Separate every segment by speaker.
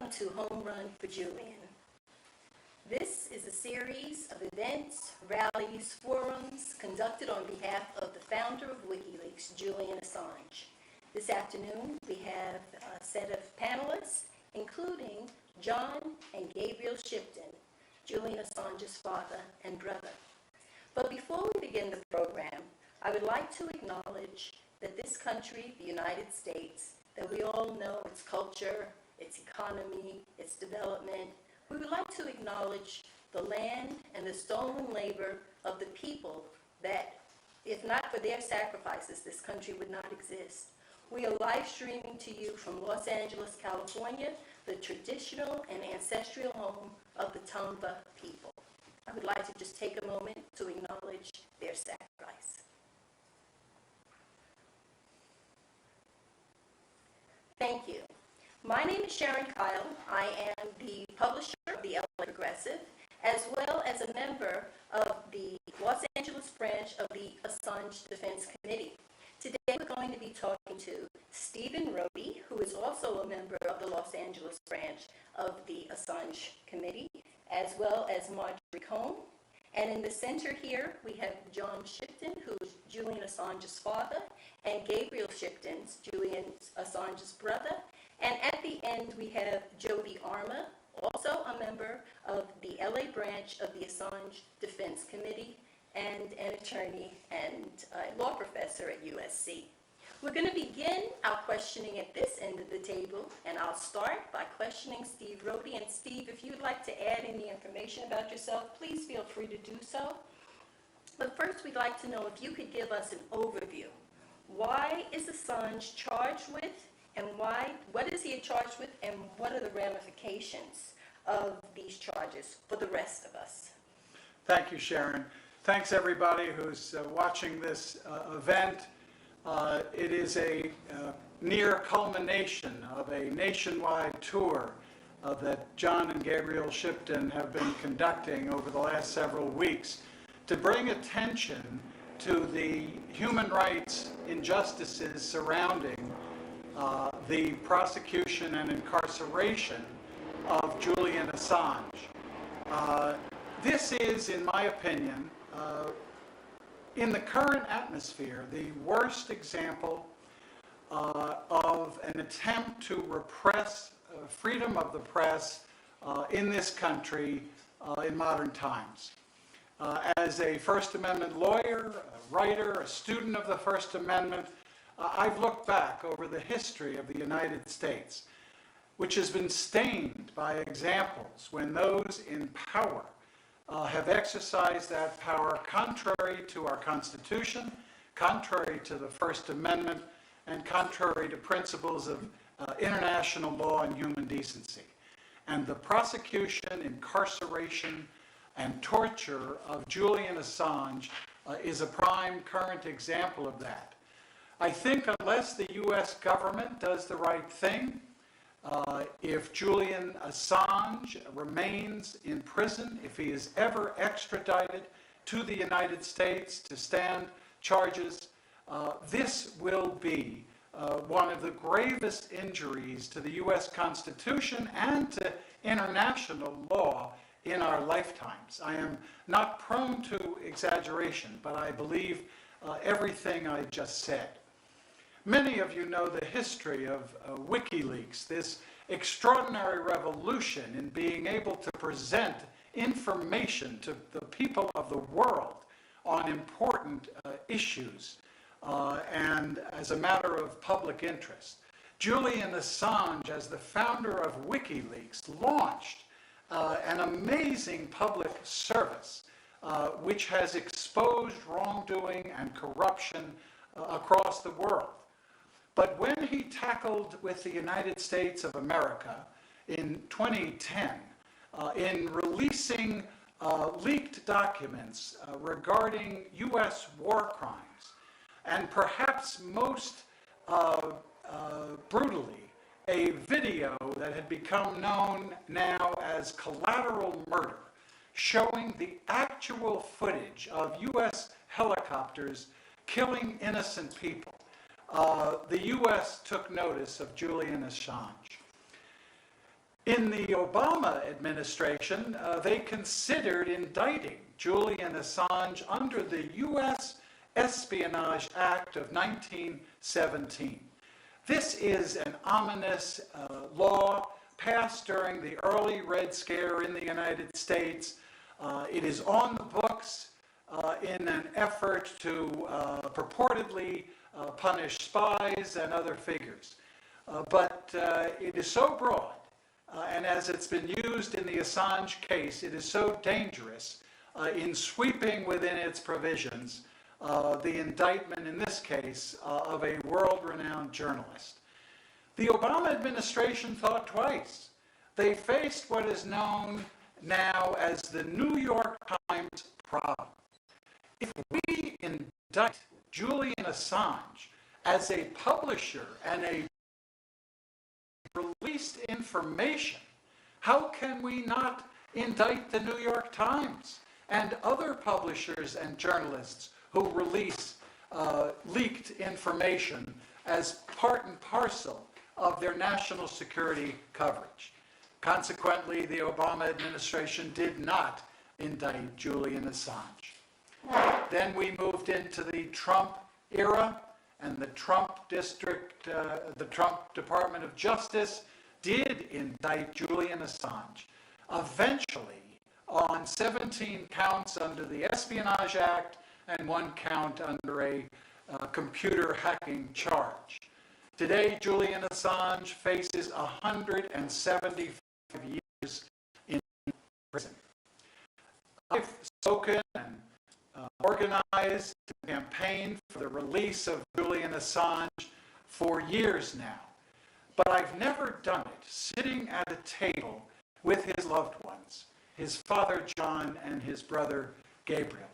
Speaker 1: welcome to Home Run for Julian. This is a series of events, rallies, forums conducted on behalf of the founder of WikiLeaks, Julian Assange. This afternoon, we have a set of panelists, including John and Gabriel Shipton, Julian Assange's father and brother. But before we begin the program, I would like to acknowledge that this country, the United States, that we all know its culture, its economy, its development, we would like to acknowledge the land and the stolen labor of the people that, if not for their sacrifices, this country would not exist. We are live streaming to you from Los Angeles, California, the traditional and ancestral home of the Tumba people. I would like to just take a moment to acknowledge their sacrifice. Thank you. My name is Sharon Kyle. I am the publisher of the LA Progressive, as well as a member of the Los Angeles branch of the Assange Defense Committee. Today we're going to be talking to Stephen Rohde, who is also a member of the Los Angeles branch of the Assange Committee, as well as Marjorie Cohn. And in the center here, we have John Shipton, who is Julian Assange's father, and Gabriel Shipton, Julian Assange's brother. And at the end, we have Jody Arma, also a member of the LA branch of the Assange Defense Committee, and an attorney and a law professor at USC. We're going to begin our questioning at this end of the table, and I'll start by questioning Steve Rohde. And Steve, if you'd like to add any information about yourself, please feel free to do so. But first, we'd like to know if you could give us an overview. Why is Assange charged with, and what is he charged with, and what are the ramifications of these charges for the rest of us?
Speaker 2: Thank you, Sharon. Thanks, everybody who's watching this event. It is a near culmination of a nationwide tour that John and Gabriel Shipton have been conducting over the last several weeks to bring attention to the human rights injustices surrounding the prosecution and incarceration of Julian Assange. This is, in my opinion, in the current atmosphere, the worst example of an attempt to repress freedom of the press in this country in modern times. As a First Amendment lawyer, a writer, a student of the First Amendment, I've looked back over the history of the United States, which has been stained by examples when those in power have exercised that power contrary to our Constitution, contrary to the First Amendment, and contrary to principles of international law and human decency. And the prosecution, incarceration, and torture of Julian Assange is a prime current example of that. I think unless the U.S. government does the right thing, if Julian Assange remains in prison, if he is ever extradited to the United States to stand charges, this will be one of the gravest injuries to the U.S. Constitution and to international law in our lifetimes. I am not prone to exaggeration, but I believe everything I just said. Many of you know the history of WikiLeaks, this extraordinary revolution in being able to present information to the people of the world on important issues and as a matter of public interest. Julian Assange, as the founder of WikiLeaks, launched an amazing public service which has exposed wrongdoing and corruption across the world. But when he tackled with the United States of America in 2010, in releasing leaked documents regarding U.S. war crimes, and perhaps most brutally, a video that had become known now as collateral murder, showing the actual footage of U.S. helicopters killing innocent people. The U.S. took notice of Julian Assange. In the Obama administration, they considered indicting Julian Assange under the U.S. Espionage Act of 1917. This is an ominous law passed during the early Red Scare in the United States. It is on the books in an effort to purportedly punish spies and other figures. But it is so broad, and as it's been used in the Assange case, it is so dangerous in sweeping within its provisions the indictment, in this case, of a world-renowned journalist. The Obama administration thought twice. They faced what is known now as the New York Times problem. If we indict Julian Assange as a publisher and a released information, how can we not indict the New York Times and other publishers and journalists who release leaked information as part and parcel of their national security coverage? Consequently, the Obama administration did not indict Julian Assange. Then we moved into the Trump era, and the Trump Department of Justice did indict Julian Assange, eventually on 17 counts under the Espionage Act and 1 count under a computer hacking charge. Today, Julian Assange faces 175 years in prison. I've spoken and organized a campaign for the release of Julian Assange for years now, but I've never done it sitting at a table with his loved ones, his father John and his brother Gabriel.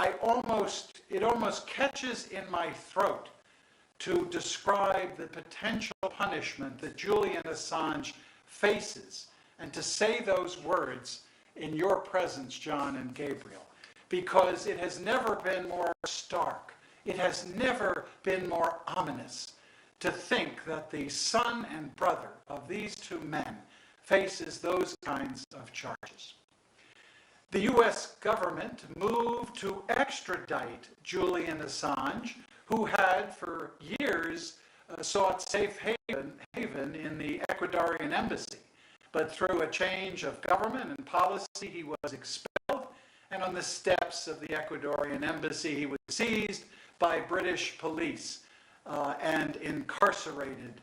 Speaker 2: It almost catches in my throat to describe the potential punishment that Julian Assange faces, and to say those words in your presence, John and Gabriel, because it has never been more stark, it has never been more ominous to think that the son and brother of these two men faces those kinds of charges. The U.S. government moved to extradite Julian Assange, who had for years sought safe haven in the Ecuadorian embassy. But through a change of government and policy, he was expelled, and on the steps of the Ecuadorian embassy, he was seized by British police and incarcerated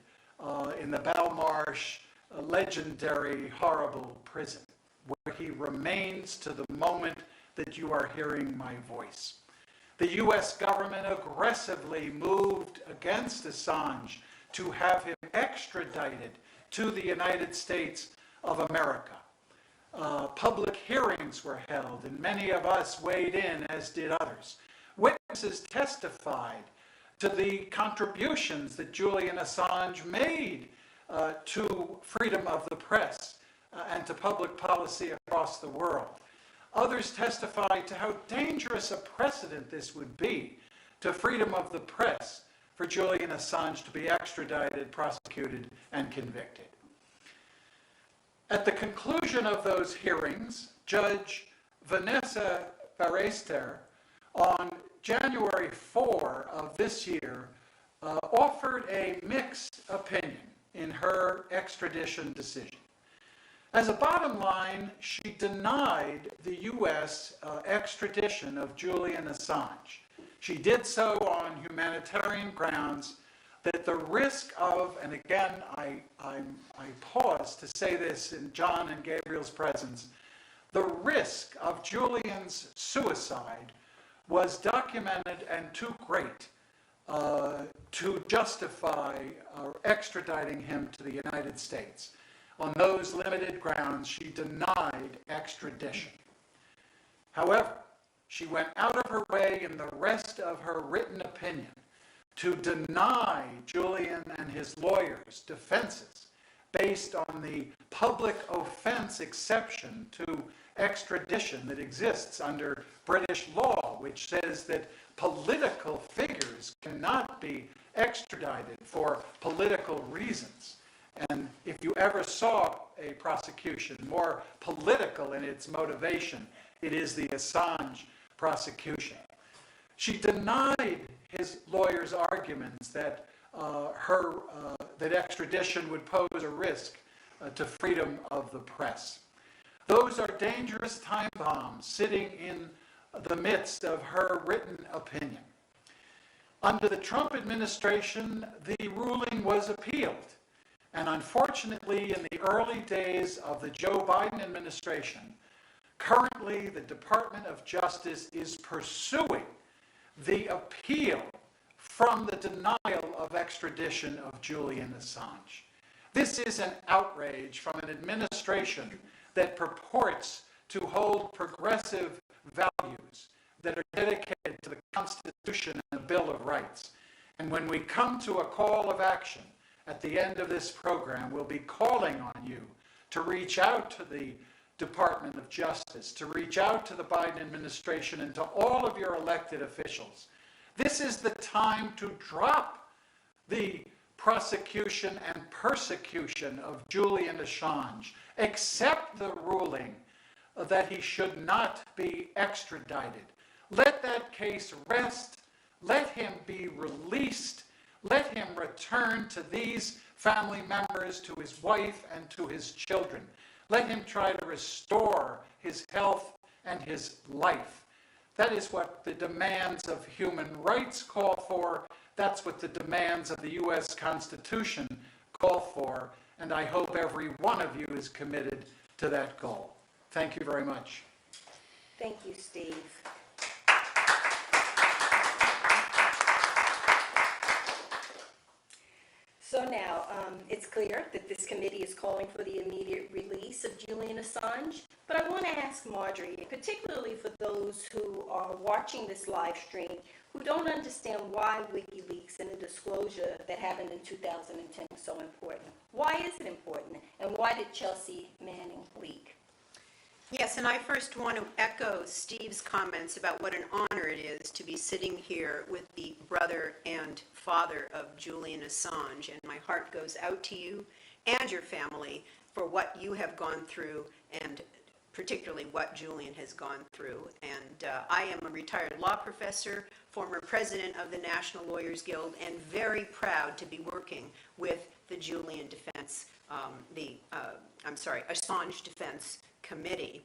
Speaker 2: in the Belmarsh legendary, horrible prison, where he remains to the moment that you are hearing my voice. The U.S. government aggressively moved against Assange to have him extradited to the United States of America. Public hearings were held, and many of us weighed in, as did others. Witnesses testified to the contributions that Julian Assange made to freedom of the press and to public policy across the world. Others testified to how dangerous a precedent this would be to freedom of the press for Julian Assange to be extradited, prosecuted, and convicted. At the conclusion of those hearings, Judge Vanessa Barrester, on January 4 of this year, offered a mixed opinion in her extradition decision. As a bottom line, she denied the U.S. Extradition of Julian Assange. She did so on humanitarian grounds that the risk of, and again, I pause to say this in John and Gabriel's presence, the risk of Julian's suicide was documented and too great to justify extraditing him to the United States. On those limited grounds, she denied extradition. However, she went out of her way in the rest of her written opinion to deny Julian and his lawyers defenses based on the public offense exception to extradition that exists under British law, which says that political figures cannot be extradited for political reasons. And if you ever saw a prosecution more political in its motivation, it is the Assange prosecution. She denied his lawyer's arguments that that extradition would pose a risk to freedom of the press. Those are dangerous time bombs sitting in the midst of her written opinion. Under the Trump administration, the ruling was appealed. And unfortunately, in the early days of the Joe Biden administration, currently the Department of Justice is pursuing the appeal from the denial of extradition of Julian Assange. This is an outrage from an administration that purports to hold progressive values that are dedicated to the Constitution and the Bill of Rights. And when we come to a call of action at the end of this program, we'll be calling on you to reach out to the Department of Justice, to reach out to the Biden administration and to all of your elected officials. This is the time to drop the prosecution and persecution of Julian Assange. Accept the ruling that he should not be extradited. Let that case rest. Let him be released. Let him return to these family members, to his wife, and to his children. Let him try to restore his health and his life. That is what the demands of human rights call for. That's what the demands of the U.S. Constitution call for. And I hope every one of you is committed to that goal. Thank you very much.
Speaker 1: Thank you, Steve. So now, it's clear that this committee is calling for the immediate release of Julian Assange, but I want to ask Marjorie, particularly for those who are watching this live stream, who don't understand why WikiLeaks and the disclosure that happened in 2010 was so important. Why is it important, and why did Chelsea Manning leak?
Speaker 3: Yes, and I first want to echo Steve's comments about what an honor it is to be sitting here with the brother and father of Julian Assange, and my heart goes out to you and your family for what you have gone through, and particularly what Julian has gone through. And I am a retired law professor, former president of the National Lawyers Guild, and very proud to be working with the Julian Defense, Assange Defense Committee.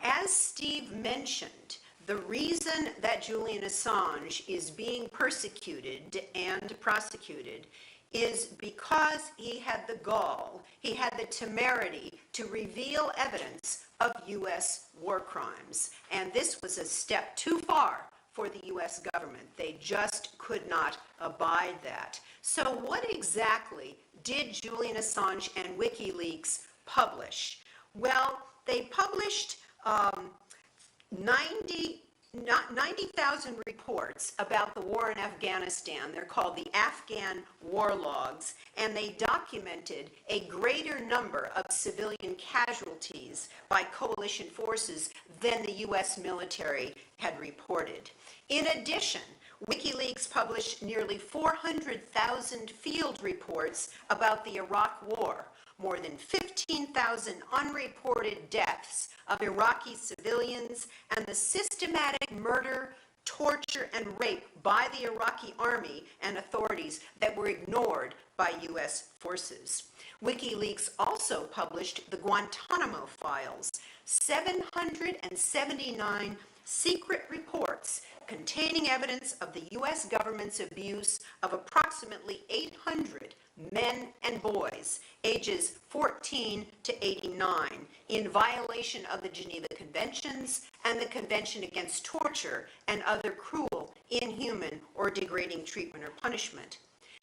Speaker 3: As Steve mentioned, the reason that Julian Assange is being persecuted and prosecuted is because he had the gall, he had the temerity to reveal evidence of U.S. war crimes. And this was a step too far for the U.S. government. They just could not abide that. So what exactly did Julian Assange and WikiLeaks publish? Well, they published 90,000 reports about the war in Afghanistan. They're called the Afghan War Logs, and they documented a greater number of civilian casualties by coalition forces than the U.S. military had reported. In addition, WikiLeaks published nearly 400,000 field reports about the Iraq War, more than 15,000 unreported deaths of Iraqi civilians, and the systematic murder, torture, and rape by the Iraqi army and authorities that were ignored by U.S. forces. WikiLeaks also published the Guantanamo Files, 779 secret reports containing evidence of the U.S. government's abuse of approximately 800 men and boys, ages 14 to 89, in violation of the Geneva Conventions and the Convention Against Torture and other cruel, inhuman, or degrading treatment or punishment.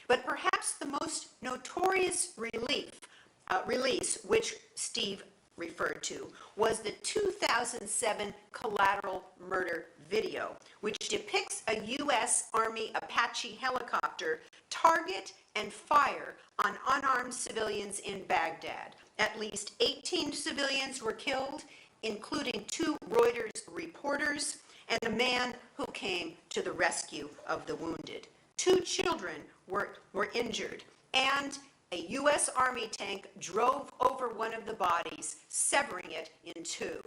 Speaker 3: But perhaps the most notorious release, which Steve referred to, was the 2007 collateral murder video, which depicts a U.S. Army Apache helicopter target and fire on unarmed civilians in Baghdad. At least 18 civilians were killed, including 2 Reuters reporters and a man who came to the rescue of the wounded. 2 children were injured, and a U.S. Army tank drove over one of the bodies, severing it in two.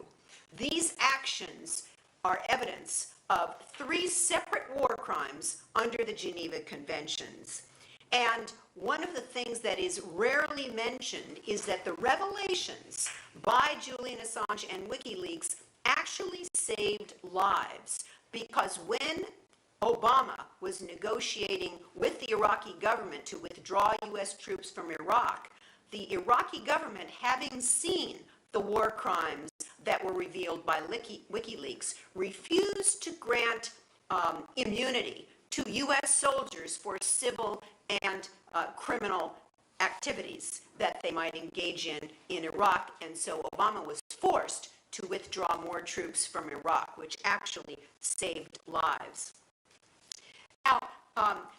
Speaker 3: These actions are evidence of 3 separate war crimes under the Geneva Conventions. And one of the things that is rarely mentioned is that the revelations by Julian Assange and WikiLeaks actually saved lives, because when Obama was negotiating with the Iraqi government to withdraw U.S. troops from Iraq, the Iraqi government, having seen the war crimes that were revealed by WikiLeaks, refused to grant immunity to U.S. soldiers for civil and criminal activities that they might engage in Iraq, and so Obama was forced to withdraw more troops from Iraq, which actually saved lives. Now,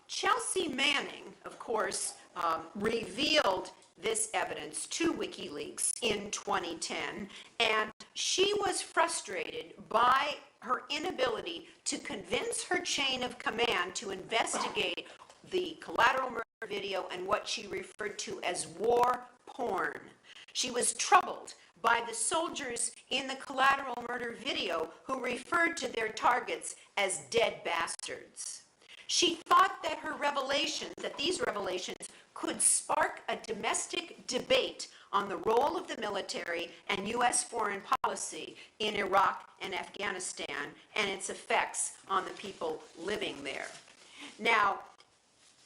Speaker 3: Chelsea Manning, of course, revealed this evidence to WikiLeaks in 2010, and she was frustrated by her inability to convince her chain of command to investigate the collateral murder video and what she referred to as war porn. She was troubled by the soldiers in the collateral murder video who referred to their targets as dead bastards. She thought that these revelations could spark a domestic debate on the role of the military and U.S. foreign policy in Iraq and Afghanistan and its effects on the people living there. Now,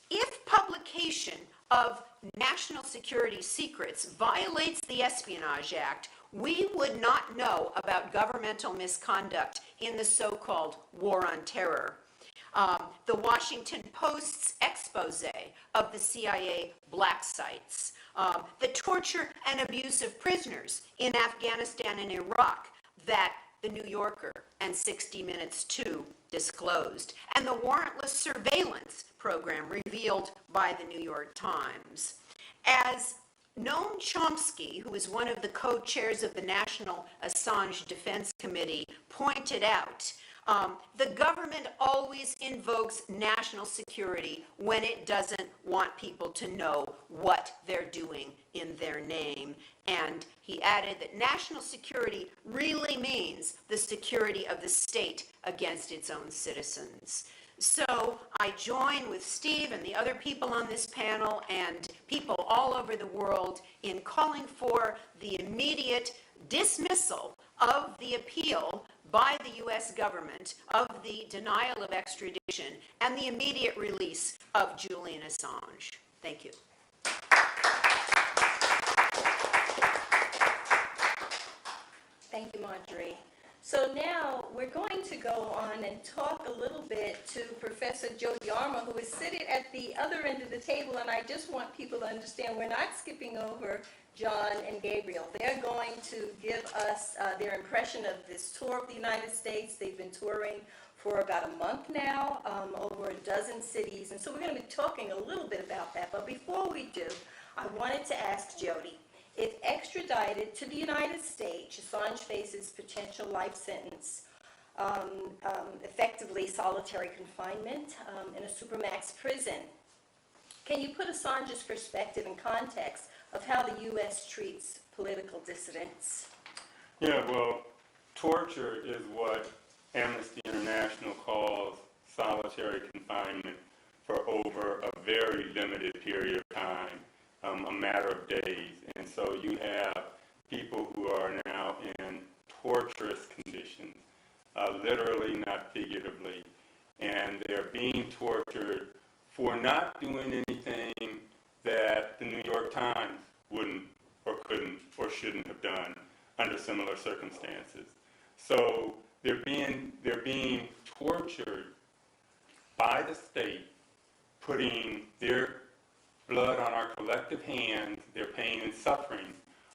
Speaker 3: if publication of national security secrets violates the Espionage Act, we would not know about governmental misconduct in the so-called War on Terror. The Washington Post's expose of the CIA black sites, the torture and abuse of prisoners in Afghanistan and Iraq that the New Yorker and 60 Minutes too disclosed, and the warrantless surveillance program revealed by the New York Times. As Noam Chomsky, who is one of the co-chairs of the National Assange Defense Committee, pointed out, the government always invokes national security when it doesn't want people to know what they're doing in their name. And he added that national security really means the security of the state against its own citizens. So I join with Steve and the other people on this panel and people all over the world in calling for the immediate dismissal of the appeal by the U.S. government of the denial of extradition and the immediate release of Julian Assange. Thank you.
Speaker 1: Thank you, Marjorie. So now we're going to go on and talk a little bit to Professor Jody Armour, who is seated at the other end of the table, and I just want people to understand we're not skipping over John and Gabriel. They're going to give us their impression of this tour of the United States. They've been touring for about a month now, over a dozen cities, and so we're going to be talking a little bit about that. But before we do, I wanted to ask Jody, if extradited to the United States, Assange faces potential life sentence, effectively solitary confinement in a supermax prison. Can you put Assange's perspective in context of how the U.S. treats political dissidents?
Speaker 4: Yeah, well, torture is what Amnesty International calls solitary confinement for over a very limited period of time, a matter of days. And so you have people who are now in torturous conditions, literally, not figuratively, and they're being tortured for not doing anything that the New York Times wouldn't or couldn't or shouldn't have done under similar circumstances. So they're being tortured by the state, putting their blood on our collective hands, their pain and suffering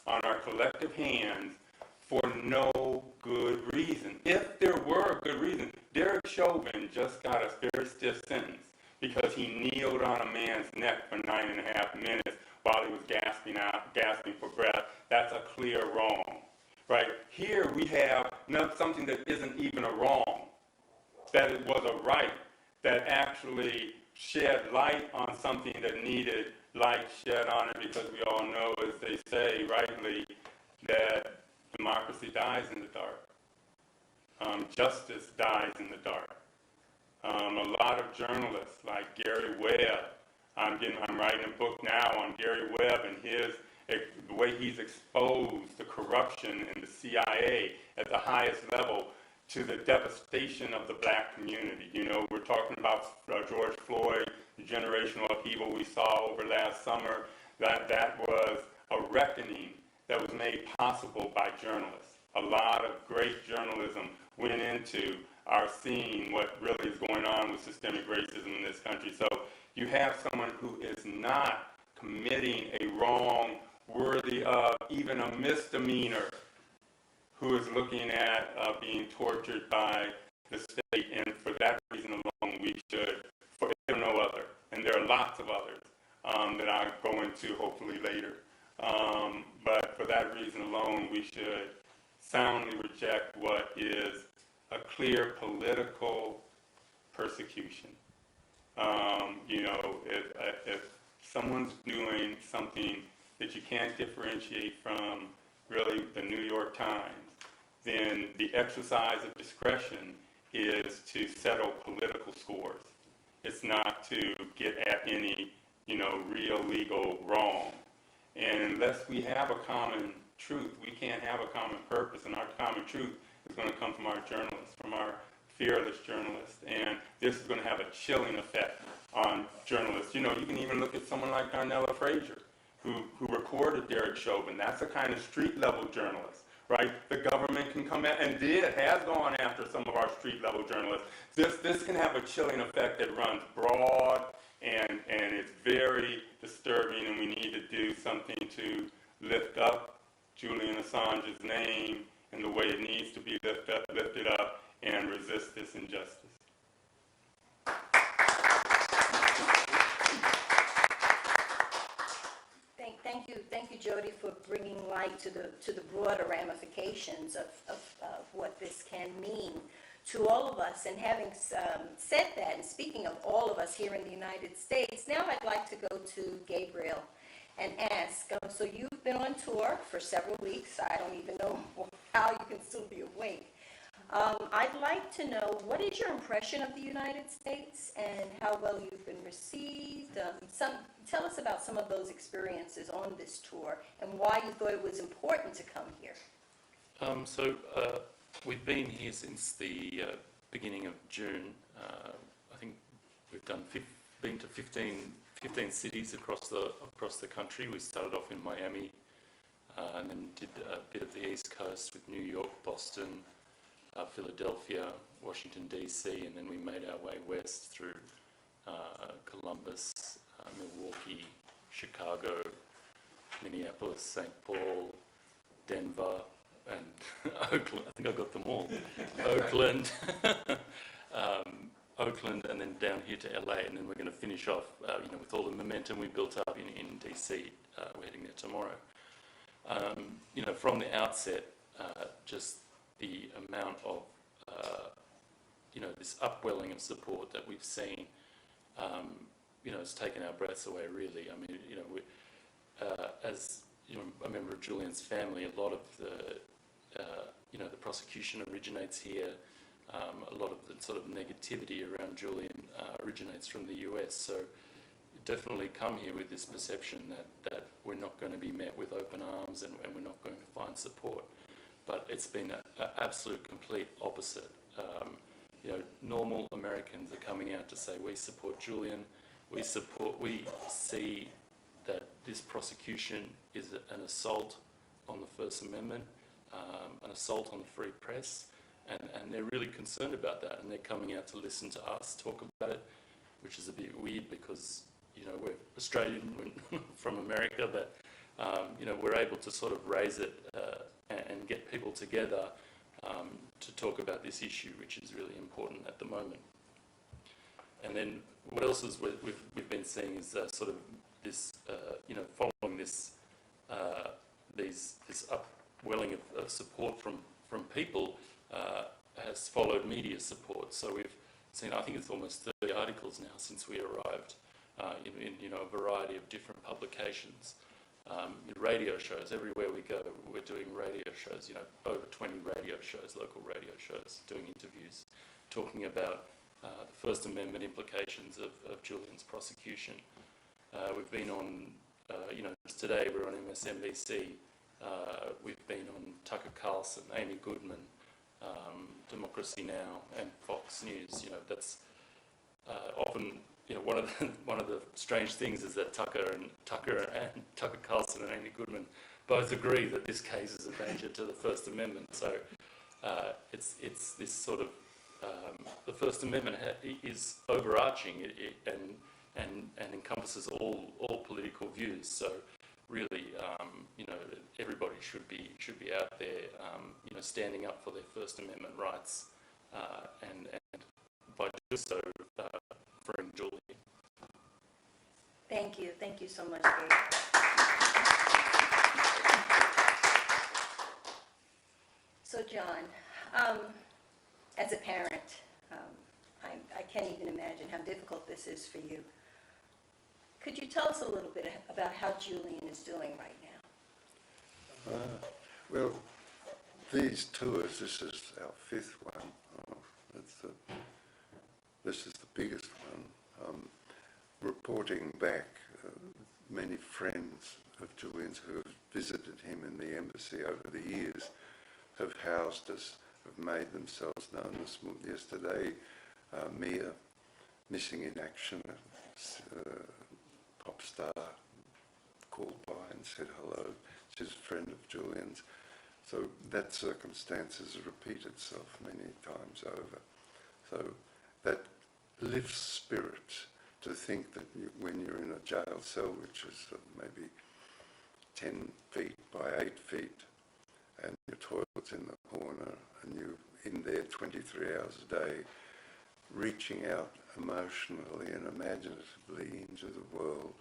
Speaker 4: on our collective hands for no good reason. If there were a good reason, Derek Chauvin just got a very stiff sentence because he kneeled on a man's neck for 9.5 minutes while he was gasping for breath. That's a clear wrong, right? Here we have something that isn't even a wrong, that it was a right that actually shed light on something that needed light shed on it, because we all know, as they say rightly, that democracy dies in the dark. Justice dies in the dark. A lot of journalists like Gary Webb, I'm writing a book now on Gary Webb and the way he's exposed the corruption in the CIA at the highest level to the devastation of the black community. You know, we're talking about George Floyd, the generational upheaval we saw over last summer. That was a reckoning that was made possible by journalists. A lot of great journalism went into our seeing what really is going on with systemic racism in this country. So you have someone who is not committing a wrong worthy of even a misdemeanor, who is looking at being tortured by the state, and for that reason alone we should, for if no other, and there are lots of others that I'll go into hopefully later, but for that reason alone we should soundly reject what is a clear political persecution. You know, if someone's doing something that you can't differentiate from really the New York Times, then the exercise of discretion is to settle political scores. It's not to get at any, you know, real legal wrong. And unless we have a common truth, we can't have a common purpose, and our common truth is going to come from our journalists, from our fearless journalists, and this is going to have a chilling effect on journalists. You know, you can even look at someone like Darnella Frazier, who recorded Derek Chauvin. That's a kind of street-level journalist, right? The government can come in and has gone after some of our street-level journalists. This can have a chilling effect that runs broad, and it's very disturbing, and we need to do something to lift up Julian Assange's name in the way it needs to be lifted up, and resist this injustice.
Speaker 1: Thank you, Jody, for bringing light to the broader ramifications of what this can mean to all of us. And having said that, and speaking of all of us here in the United States, now I'd like to go to Gabriel and ask, so you've been on tour for several weeks. I don't even know how you can still be awake. I'd like to know, what is your impression of the United States and how well you've been received? Tell us about some of those experiences on this tour and why you thought it was important to come here.
Speaker 5: We've been here since the beginning of June. I think we've been to 15 cities across the country. We started off in Miami and then did a bit of the East Coast with New York, Boston, Philadelphia, Washington DC, and then we made our way west through Columbus, Milwaukee, Chicago, Minneapolis, St. Paul, Denver, and Oakland. I think I got them all. Oakland, and then down here to LA, and then we're going to finish off, with all the momentum we built up in DC. We're heading there tomorrow. From the outset, just the amount of, this upwelling of support that we've seen, has taken our breaths away, really. I mean, as a member of Julian's family, a lot of the prosecution originates here. A lot of the sort of negativity around Julian originates from the US. So definitely come here with this perception that we're not going to be met with open arms and we're not going to find support. But it's been an absolute complete opposite. Normal Americans are coming out to say, we support Julian, we see that this prosecution is an assault on the First Amendment, an assault on the free press, and they're really concerned about that, and they're coming out to listen to us talk about it, which is a bit weird because, we're Australian from America, but, we're able to sort of raise it and get people together to talk about this issue, which is really important at the moment. And then what else is we've been seeing is sort of this, following this this upwelling of support from people has followed media support. So we've seen, I think it's almost 30 articles now since we arrived, in a variety of different publications. Radio shows, everywhere we go, we're doing radio shows, over 20 radio shows, local radio shows, doing interviews, talking about the First Amendment implications of Julian's prosecution. We've been on, today we're on MSNBC, we've been on Tucker Carlson, Amy Goodman, Democracy Now! And Fox News. That's often, one of the strange things is that Tucker Carlson and Amy Goodman both agree that this case is a danger to the First Amendment. So it's this sort of the First Amendment is overarching and encompasses all political views. So really, everybody should be out there, standing up for their First Amendment rights, and by doing so, freeing Julian.
Speaker 1: Thank you so much, Gabe. So John, as a parent, I can't even imagine how difficult this is for you. Could you tell us a little bit about how Julian is doing right now?
Speaker 6: Well, these tours, this is our fifth one. This is the biggest one. Reporting back, many friends of Julian's who have visited him in the embassy over the years have housed us, have made themselves known. Yesterday, Mia, missing in action, pop star, called by and said hello. She's a friend of Julian's. So that circumstance has repeated itself many times over. So that lifts spirits to think that when you're in a jail cell, which is maybe 10 feet by 8 feet, and your toilet's in the corner, and you're in there 23 hours a day, reaching out emotionally and imaginatively into the world,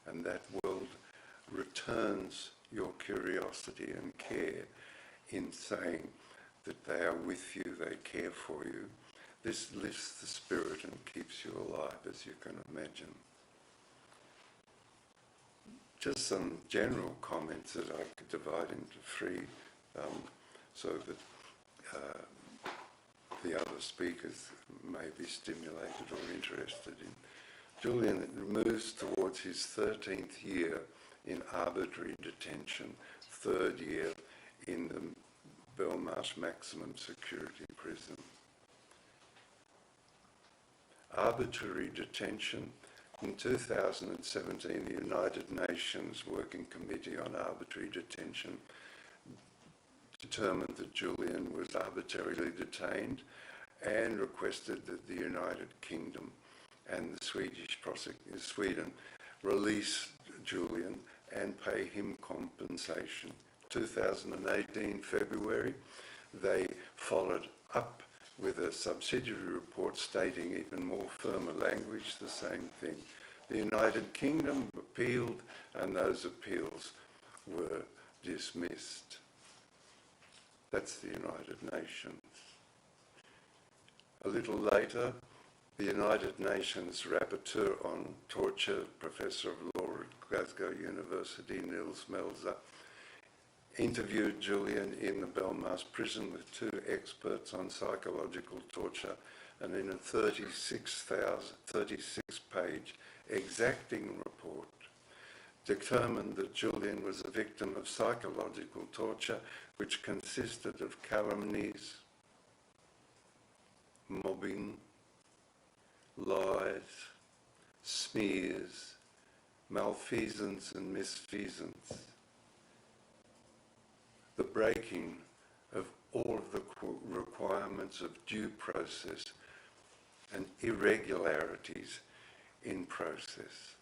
Speaker 6: and that world returns your curiosity and care in saying that they are with you, they care for you. This lifts the spirit and keeps you alive, as you can imagine. Just some general comments that I could divide into three, so that the other speakers may be stimulated or interested in. Julian moves towards his 13th year in arbitrary detention, 3rd year in the Belmarsh maximum security prison. Arbitrary detention. In 2017, the United Nations Working Committee on Arbitrary Detention determined that Julian was arbitrarily detained and requested that the United Kingdom and the Sweden release Julian and pay him compensation. 2018 February, they followed up with a subsidiary report stating even more firmer language the same thing. The United Kingdom appealed, and those appeals were dismissed. That's the United Nations. A little later, the United Nations Rapporteur on Torture, Professor of Law at Glasgow University, Nils Melzer, interviewed Julian in the Belmarsh prison with 2 experts on psychological torture, and in a 36-page exacting report determined that Julian was a victim of psychological torture which consisted of calumnies, mobbing, lies, smears, malfeasance and misfeasance, the breaking of all of the requirements of due process and irregularities in process.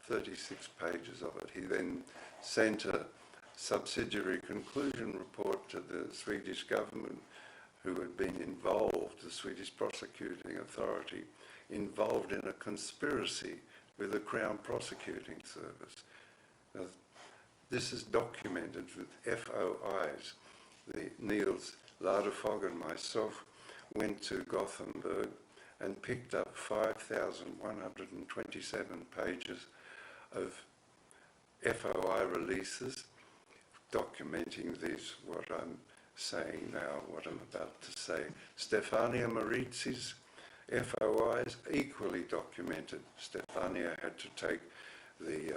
Speaker 6: 36 pages of it. He then sent a subsidiary conclusion report to the Swedish government, who had been involved, the Swedish prosecuting authority, involved in a conspiracy with the Crown Prosecuting Service. Now, this is documented with FOIs. Niels Ladefogh and myself went to Gothenburg and picked up 5,127 pages of FOI releases documenting this, what I'm saying now, what I'm about to say. Stefania Marizzi's FOIs equally documented. Stefania had to take the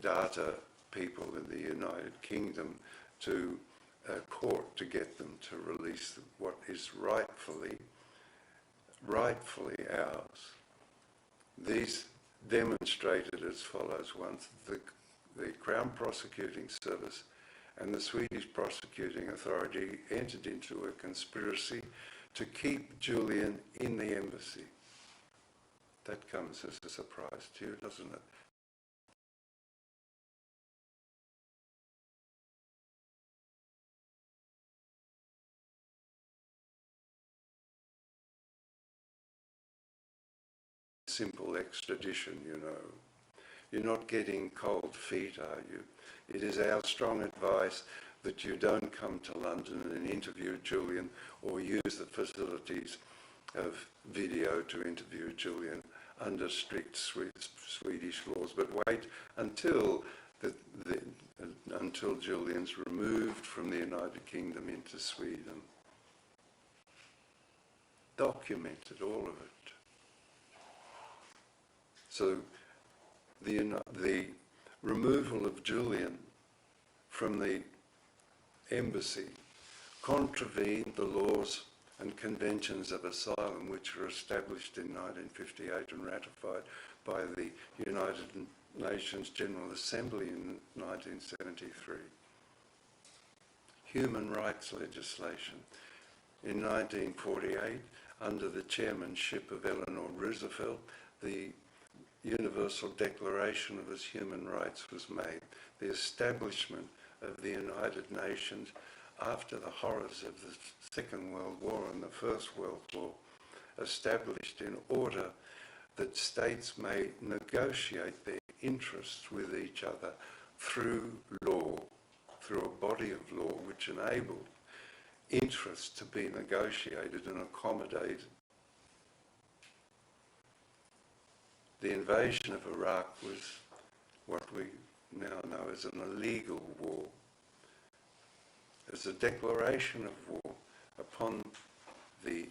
Speaker 6: data people in the United Kingdom to court to get them to release what is rightfully ours. These demonstrated as follows: once the Crown Prosecuting Service and the Swedish Prosecuting Authority entered into a conspiracy to keep Julian in the embassy. That comes as a surprise to you, doesn't it? Simple extradition, you know. You're not getting cold feet, are you? It is our strong advice that you don't come to London and interview Julian or use the facilities of video to interview Julian under strict Swedish laws, but wait until until Julian's removed from the United Kingdom into Sweden. Documented, all of it. So the removal of Julian from the embassy contravened the laws and conventions of asylum which were established in 1958 and ratified by the United Nations General Assembly in 1973. Human rights legislation. In 1948, under the chairmanship of Eleanor Roosevelt, the Universal Declaration of Human Rights was made. The establishment of the United Nations after the horrors of the Second World War and the First World War, established in order that states may negotiate their interests with each other through law, through a body of law which enabled interests to be negotiated and accommodated. The invasion of Iraq was what we now know as an illegal war. It was a declaration of war upon the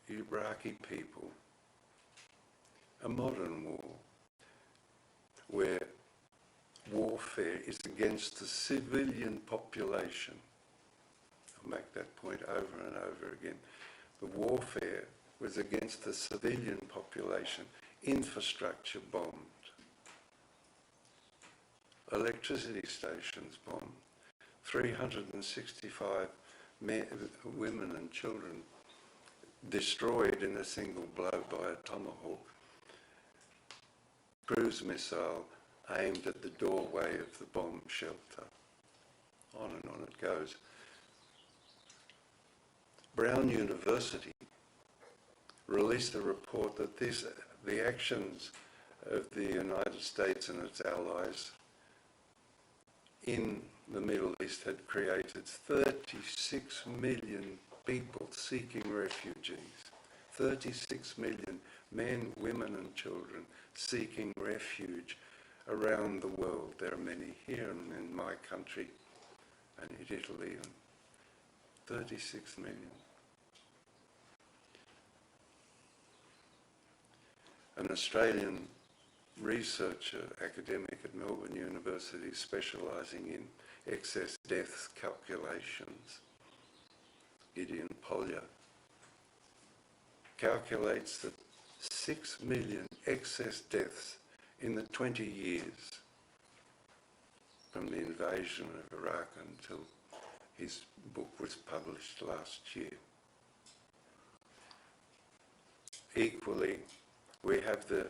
Speaker 6: Iraqi people, a modern war, where warfare is against the civilian population. I'll make that point over and over again. The warfare was against the civilian population, infrastructure bombed, electricity stations bombed, 365 women and children destroyed in a single blow by a tomahawk, cruise missile aimed at the doorway of the bomb shelter. On and on it goes. Brown University released a report that the actions of the United States and its allies in the Middle East had created 36 million people seeking refugees. 36 million men, women and children seeking refuge around the world. There are many here and in my country and in Italy. 36 million. An Australian researcher, academic at Melbourne University, specialising in excess deaths calculations, Gideon Polya, calculates that 6 million excess deaths in the 20 years from the invasion of Iraq until his book was published last year. Equally, we have the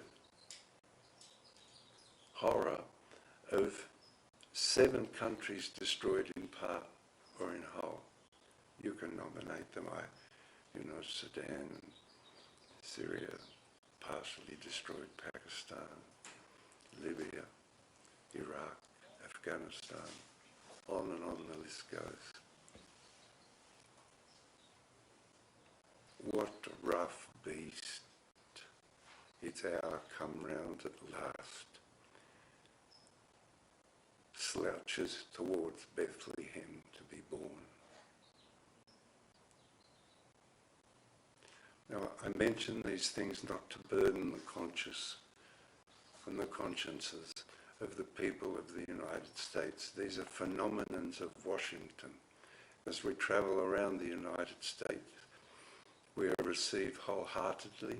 Speaker 6: horror of 7 countries destroyed in part or in whole. You can nominate them. Sudan, Syria, partially destroyed Pakistan, Libya, Iraq, Afghanistan, on and on the list goes. what a rough beast. Its hour come round at last. Slouches towards Bethlehem to be born. Now, I mention these things not to burden the conscious and the consciences of the people of the United States. These are phenomenons of Washington. As we travel around the United States, we are received wholeheartedly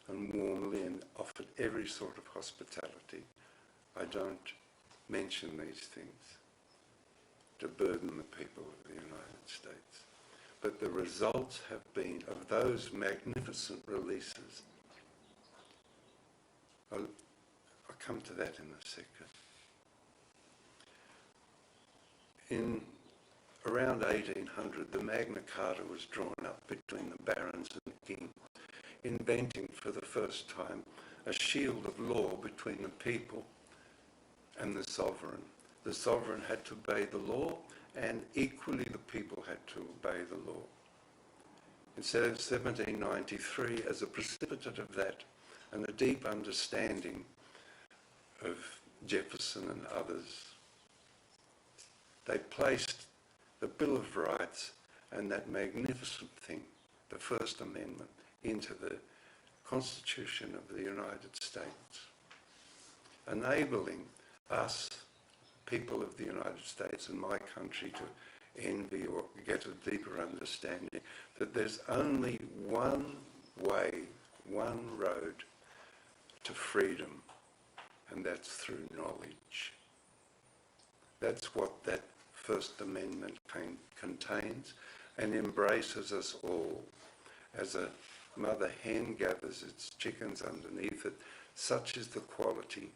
Speaker 6: and warmly and offered every sort of hospitality. I don't mention these things to burden the people of the United States. But the results have been of those magnificent releases. I'll come to that in a second. In around 1800, the Magna Carta was drawn up between the barons and the king, inventing for the first time a shield of law between the people and the sovereign. The sovereign had to obey the law, and equally the people had to obey the law. In 1793, as a precipitate of that and a deep understanding of Jefferson and others, they placed the Bill of Rights and that magnificent thing, the First Amendment, into the Constitution of the United States, enabling us, people of the United States and my country, to envy or get a deeper understanding that there's only one way, one road to freedom, and that's through knowledge. That's what that First Amendment contains and embraces us all. As a mother hen gathers its chickens underneath it, such is the quality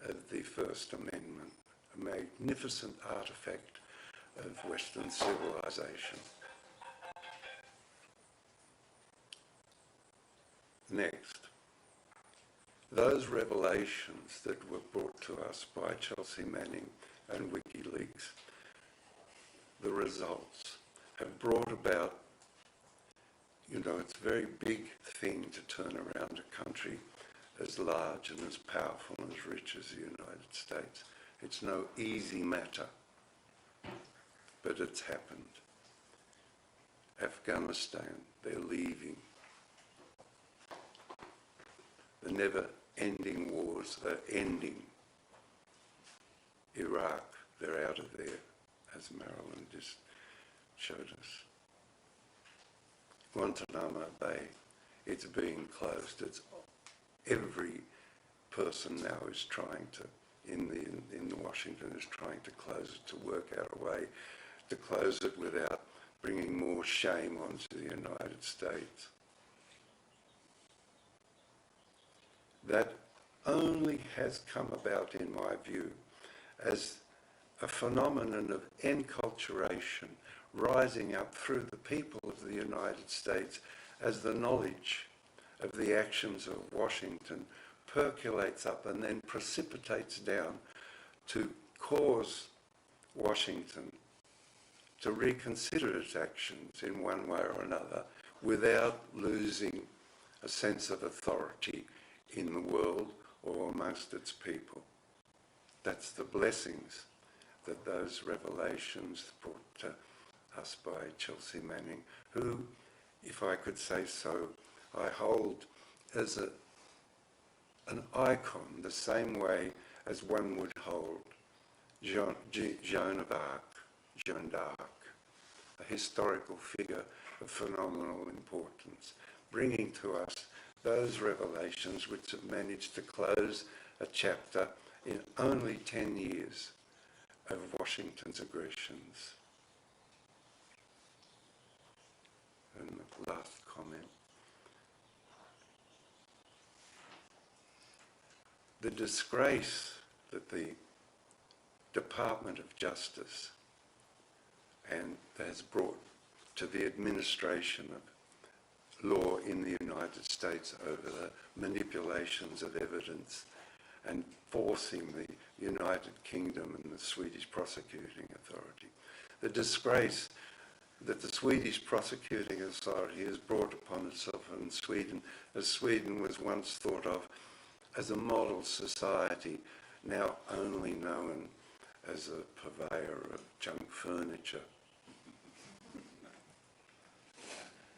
Speaker 6: of the First Amendment, a magnificent artifact of Western civilization. Next, those revelations that were brought to us by Chelsea Manning and WikiLeaks, the results have brought about, it's a very big thing to turn around a country as large and as powerful and as rich as the United States. It's no easy matter, but it's happened. Afghanistan, they're leaving. The never-ending wars are ending. Iraq, they're out of there, as Marilyn just showed us. Guantanamo Bay, it's being closed. Every person now is trying to, in Washington, is trying to close it, to work out a way to close it without bringing more shame onto the United States. That only has come about, in my view, as a phenomenon of enculturation rising up through the people of the United States as the knowledge of the actions of Washington percolates up and then precipitates down to cause Washington to reconsider its actions in one way or another without losing a sense of authority in the world or amongst its people. That's the blessings that those revelations brought to us by Chelsea Manning, who, if I could say so, I hold as an icon, the same way as one would hold Joan d'Arc, a historical figure of phenomenal importance, bringing to us those revelations which have managed to close a chapter in only 10 years of Washington's aggressions. And the last comment. The disgrace that the Department of Justice has brought to the administration of law in the United States over the manipulations of evidence and forcing the United Kingdom and the Swedish prosecuting authority. The disgrace that the Swedish prosecuting authority has brought upon itself in Sweden, as Sweden was once thought of as a model society, now only known as a purveyor of junk furniture.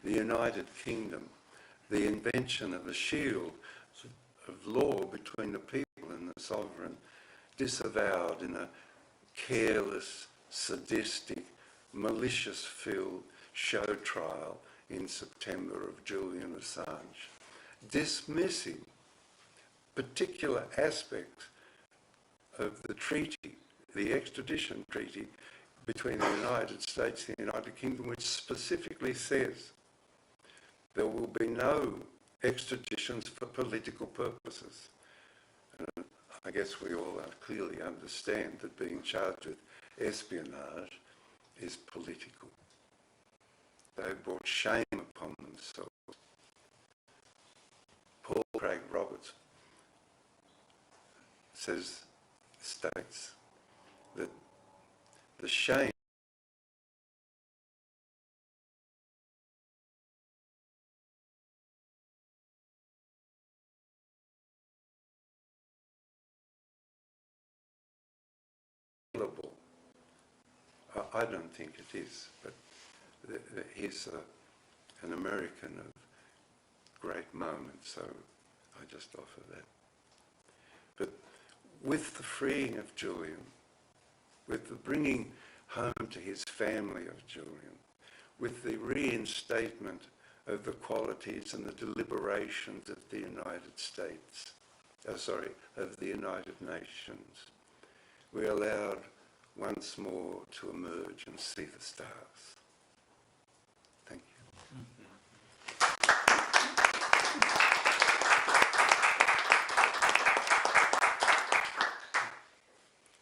Speaker 6: The United Kingdom, the invention of a shield of law between the people and the sovereign, disavowed in a careless, sadistic, malicious-filled show trial in September of Julian Assange, dismissing particular aspects of the treaty, the extradition treaty between the United States and the United Kingdom, which specifically says there will be no extraditions for political purposes. And I guess we all clearly understand that being charged with espionage is political. They've brought shame upon themselves. Paul Craig Roberts states that the shame available. I don't think it is, but he's an American of great moment, so I just offer that. But with the freeing of Julian, with the bringing home to his family of Julian, with the reinstatement of the qualities and the deliberations of the United States, of the United Nations, we're allowed once more to emerge and see the stars. Thank you.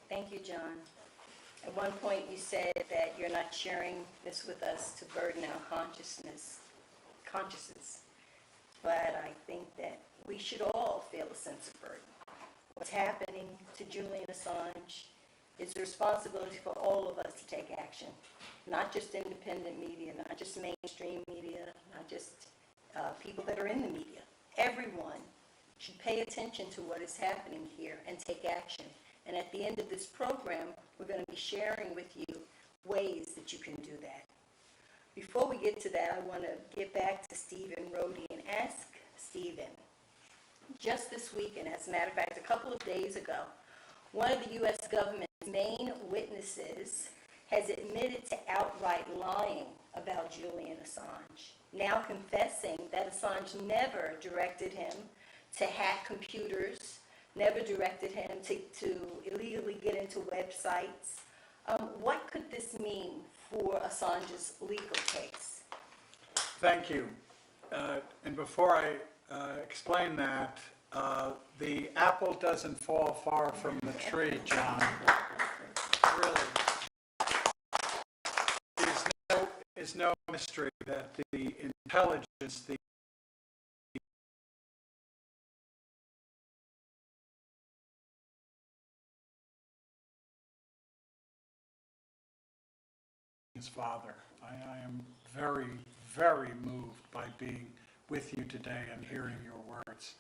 Speaker 1: Thank you, John. At one point you said that you're not sharing this with us to burden our consciousness, but I think that we should all feel a sense of burden. What's happening to Julian Assange is the responsibility for all of us to take action, not just independent media, not just mainstream media, not just people that are in the media. Everyone should pay attention to what is happening here and take action. And at the end of this program, we're going to be sharing with you ways that you can do that. Before we get to that, I want to get back to Stephen Rohde and ask Stephen, just this week, and as a matter of fact, a couple of days ago, one of the U.S. government's main witnesses has admitted to outright lying about Julian Assange, now confessing that Assange never directed him to hack computers, never directed him to illegally get into websites. What could this mean for Assange's legal case?
Speaker 2: Thank you. And before I explain that, the apple doesn't fall far from the tree, John. Really. It is no mystery that the intelligence, the his father. I am very, very moved by being with you today and hearing your words.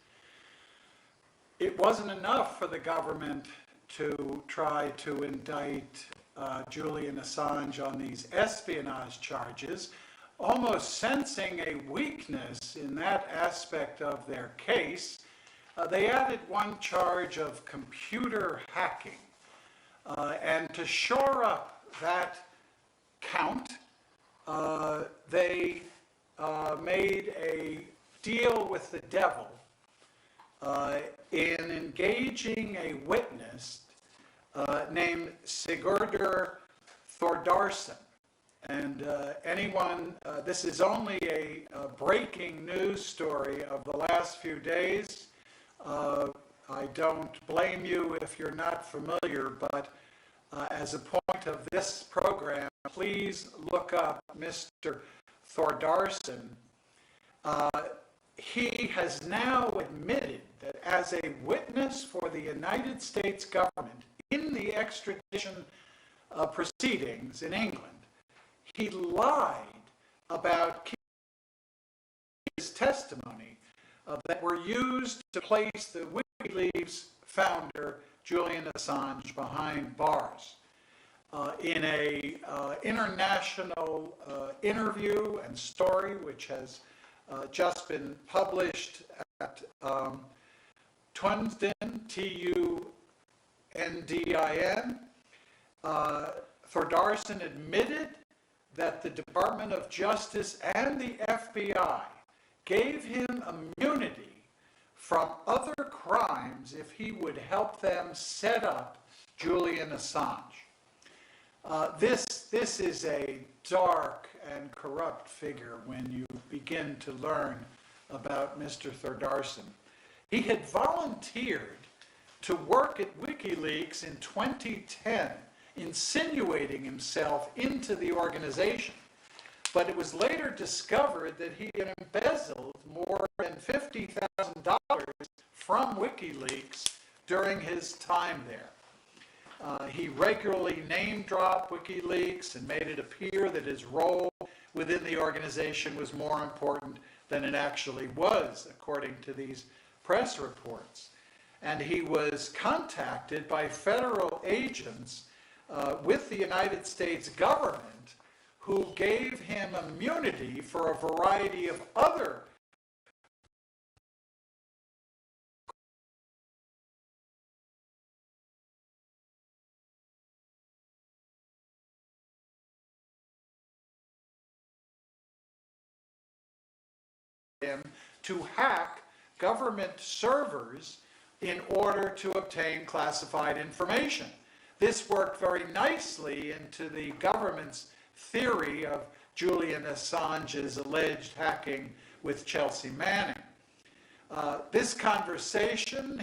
Speaker 2: It wasn't enough for the government to try to indict Julian Assange on these espionage charges, almost sensing a weakness in that aspect of their case. They added one charge of computer hacking. And to shore up that count, they made a deal with the devil in engaging a witness named Sigurdur Thordarson. And this is only a breaking news story of the last few days. I don't blame you if you're not familiar, but as a point of this program, please look up Mr. Thordarson. He has now admitted that as a witness for the United States government in the extradition proceedings in England, he lied about his testimony that were used to place the WikiLeaks founder, Julian Assange, behind bars. In a international interview and story, which has just been published at Tundin, T-U-N-D-I-N, Thordarson admitted that the Department of Justice and the FBI gave him immunity from other crimes if he would help them set up Julian Assange. This is a dark and corrupt figure when you begin to learn about Mr. Thordarson. He had volunteered to work at WikiLeaks in 2010, insinuating himself into the organization. But it was later discovered that he had embezzled more than $50,000 from WikiLeaks during his time there. He regularly name-dropped WikiLeaks and made it appear that his role within the organization was more important than it actually was, according to these press reports. And he was contacted by federal agents with the United States government who gave him immunity for a variety of other him to hack government servers in order to obtain classified information. This worked very nicely into the government's theory of Julian Assange's alleged hacking with Chelsea Manning. This conversation,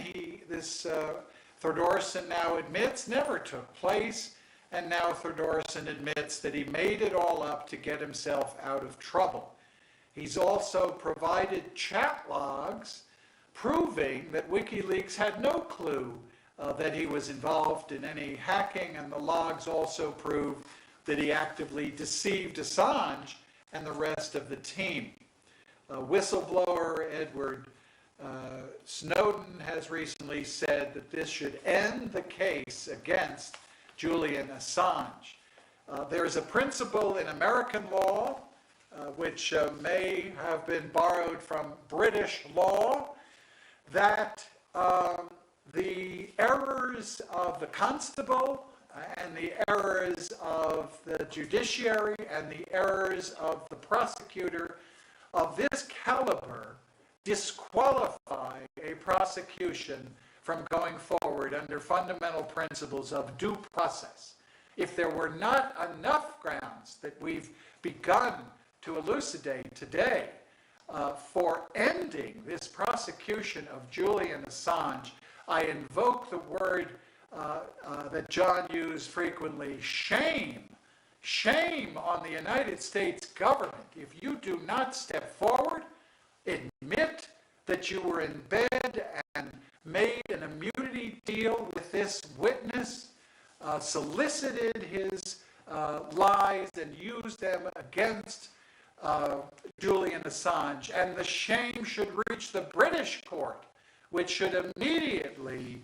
Speaker 2: Thordarson now admits, never took place, and now Thordarson admits that he made it all up to get himself out of trouble. He's also provided chat logs proving that WikiLeaks had no clue that he was involved in any hacking, and the logs also prove that he actively deceived Assange and the rest of the team. Whistleblower Edward Snowden has recently said that this should end the case against Julian Assange. There is a principle in American law which may have been borrowed from British law, that the errors of the constable and the errors of the judiciary and the errors of the prosecutor of this caliber disqualify a prosecution from going forward under fundamental principles of due process. If there were not enough grounds that we've begun to elucidate today for ending this prosecution of Julian Assange, I invoke the word that John used frequently, shame. Shame on the United States government if you do not step forward, admit that you were in bed and made an immunity deal with this witness, solicited his lies and used them against Julian Assange. And the shame should reach the British court, which should immediately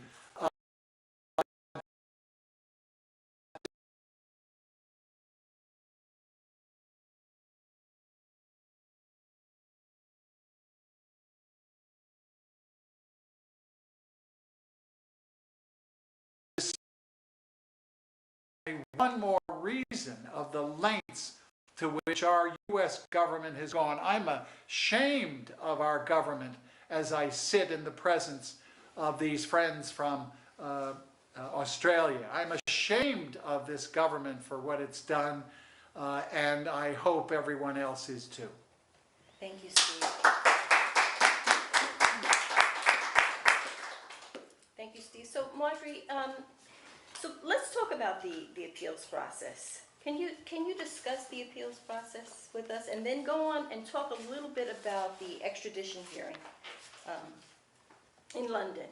Speaker 2: one more reason of the lengths to which our U.S. government has gone. I'm ashamed of our government as I sit in the presence of these friends from Australia. I'm ashamed of this government for what it's done, and I hope everyone else is too.
Speaker 1: Thank you, Steve. Thank you, Steve. So, Marjorie, so let's talk about the appeals process. Can you discuss the appeals process with us, and then go on and talk a little bit about the extradition hearing in London?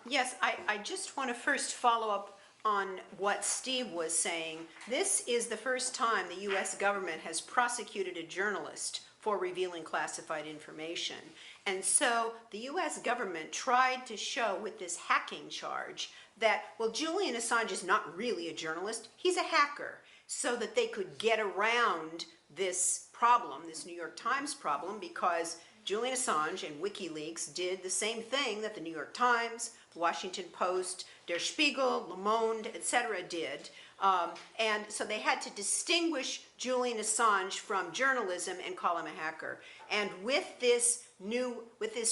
Speaker 3: Yes, I just want to first follow up on what Steve was saying, this is the first time the U.S. government has prosecuted a journalist for revealing classified information. And so the U.S. government tried to show with this hacking charge that, well, Julian Assange is not really a journalist, he's a hacker, so that they could get around this problem, this New York Times problem, because Julian Assange and WikiLeaks did the same thing that the New York Times, the Washington Post, Der Spiegel, Le Monde, etc. did. And so they had to distinguish Julian Assange from journalism and call him a hacker. And with this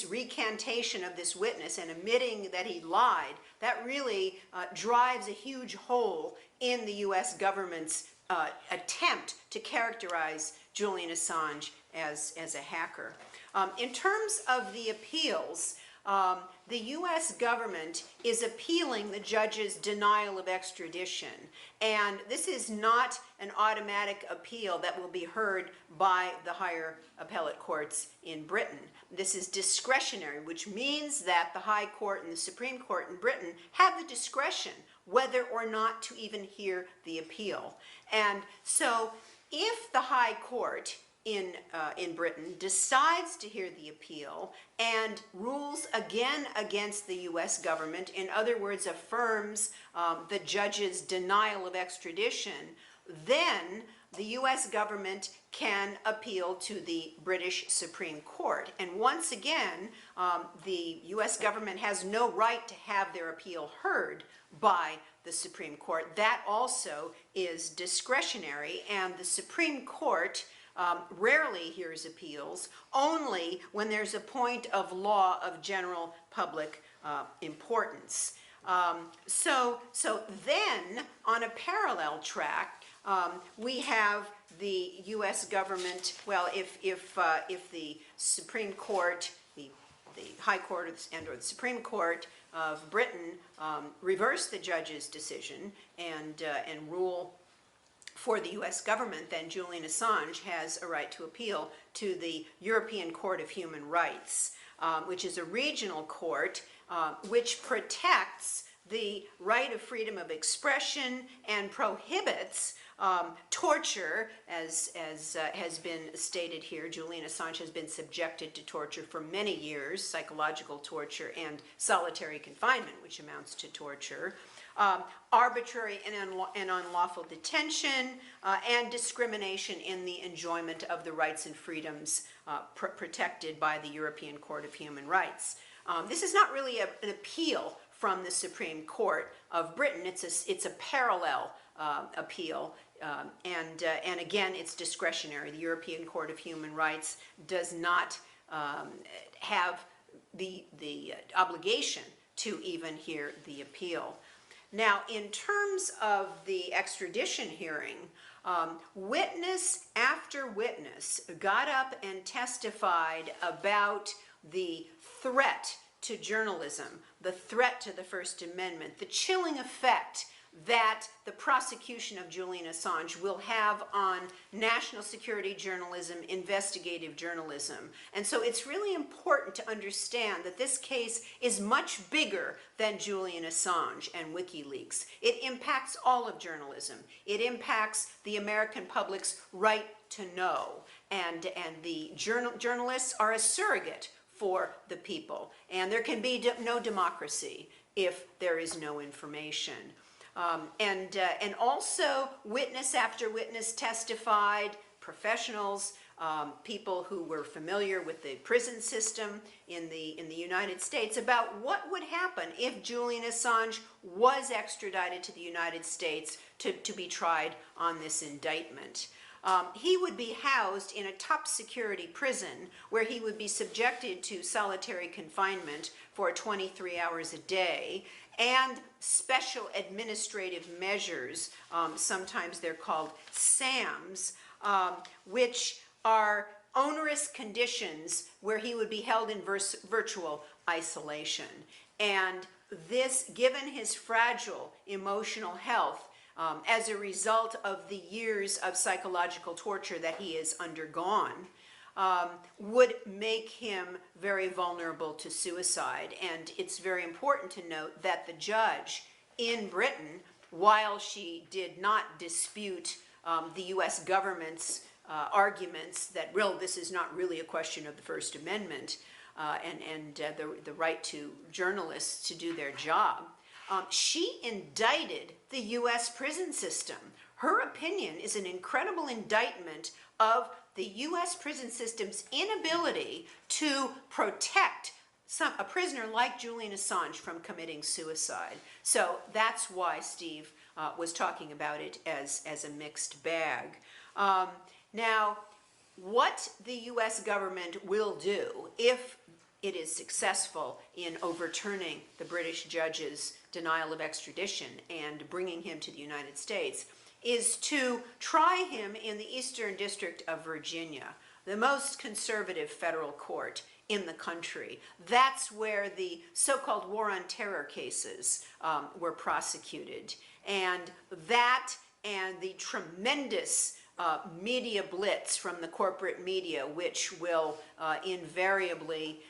Speaker 3: recantation of this witness and admitting that he lied, that really drives a huge hole in the U.S. government's attempt to characterize Julian Assange as a hacker. In terms of the appeals, the U.S. government is appealing the judge's denial of extradition. And this is not an automatic appeal that will be heard by the higher appellate courts in Britain. This is discretionary, which means that the High Court and the Supreme Court in Britain have the discretion whether or not to even hear the appeal. And so if the High Court in Britain decides to hear the appeal and rules again against the U.S. government, in other words, affirms the judge's denial of extradition, then the U.S. government can appeal to the British Supreme Court. And once again, the U.S. government has no right to have their appeal heard by the Supreme Court. That also is discretionary, and the Supreme Court rarely hears appeals, only when there's a point of law of general public importance. So then, on a parallel track, we have the U.S. government, well, if the Supreme Court, the High Court and or the Supreme Court of Britain reverse the judge's decision and rule for the U.S. government, then Julian Assange has a right to appeal to the European Court of Human Rights, which is a regional court which protects the right of freedom of expression and prohibits torture, as has been stated here. Julian Assange has been subjected to torture for many years, psychological torture and solitary confinement, which amounts to torture. Arbitrary and unlawful detention, and discrimination in the enjoyment of the rights and freedoms protected by the European Court of Human Rights. This is not really an appeal from the Supreme Court of Britain. It's a parallel appeal, and again, it's discretionary. The European Court of Human Rights does not have the obligation to even hear the appeal. Now, in terms of the extradition hearing, witness after witness got up and testified about the threat to journalism, the threat to the First Amendment, the chilling effect that the prosecution of Julian Assange will have on national security journalism, investigative journalism. And so it's really important to understand that this case is much bigger than Julian Assange and WikiLeaks. It impacts all of journalism. It impacts the American public's right to know. And the journalists are a surrogate for the people. And there can be no democracy if there is no information. And also witness after witness testified, professionals, people who were familiar with the prison system in the United States, about what would happen if Julian Assange was extradited to the United States to be tried on this indictment. He would be housed in a top security prison where he would be subjected to solitary confinement for 23 hours a day, and special administrative measures, sometimes they're called SAMs, which are onerous conditions where he would be held in virtual isolation. And this, given his fragile emotional health, as a result of the years of psychological torture that he has undergone, would make him very vulnerable to suicide. And it's very important to note that the judge in Britain while she did not dispute the U.S. government's arguments that, well, this is not really a question of the First Amendment and the right to journalists to do their job, she indicted the U.S. prison system. Her opinion is an incredible indictment of the U.S. prison system's inability to protect a prisoner like Julian Assange from committing suicide. So that's why Steve was talking about it as a mixed bag. Now, what the U.S. government will do if it is successful in overturning the British judge's denial of extradition and bringing him to the United States is to try him in the Eastern District of Virginia, the most conservative federal court in the country. That's where the so-called war on terror cases were prosecuted. And that and the tremendous media blitz from the corporate media, which will invariably